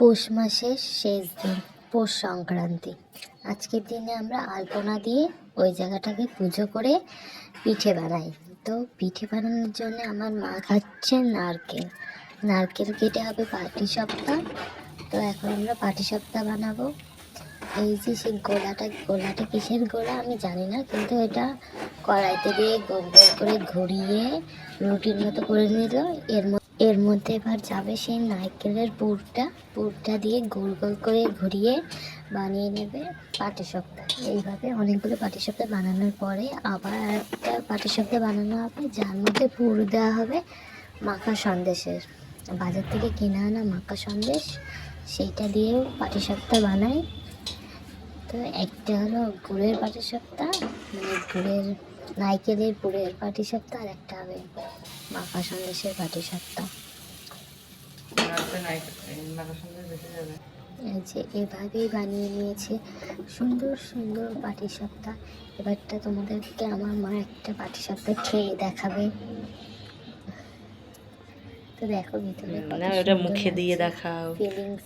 পৌষ মাসের শেষ দিন, পৌষ সংক্রান্তি। আজকের দিনে আমরা আলপনা দিয়ে ওই জায়গাটাকে পুজো করে পিঠে বানাই। তো পিঠে বানানোর জন্য আমার মা খাচ্ছে নারকেল। নারকেল কেটে হবে পাটিসাপটা। তো এখন আমরা পাটিসাপটা বানাবো। এই যে সেই গোলাটা কিসের গোলা আমি জানি না, কিন্তু এটা কড়াইতে দিয়ে গোল গোল করে ঘুরিয়ে রুটির মতো করে নিল। এর মধ্যে এবার যাবে সেই নারকেলের পুরটা দিয়ে গোল গোল করে ঘুরিয়ে বানিয়ে নেবে পাটিসাপটা। এইভাবে অনেকগুলো পাটিসাপটা বানানোর পরে আবার একটা পাটিসাপটা বানানো হবে, যার মধ্যে পুর দেওয়া হবে মাখা সন্দেশের। বাজার থেকে কিনে আনা মাখা সন্দেশ, সেইটা দিয়েও পাটিসাপটা বানাই। তো একটা হলো গুড়ের পাটিসাপটা, মানে গুড়ের নারকেলের পুরের পাটিসাপটা, আর একটা হবে মাখা সন্দেশের পাটিসাপটা। এই যে এভাবেই বানিয়ে নিয়েছে সুন্দর সুন্দর পাটিসাপটা। এবারটা তোমাদেরকে আমার মা একটা পাটিসাপটা খেয়ে দেখাবে। তো দেখো ভিতরে না, ওটা মুখে দিয়ে দেখাও। ফিলিংস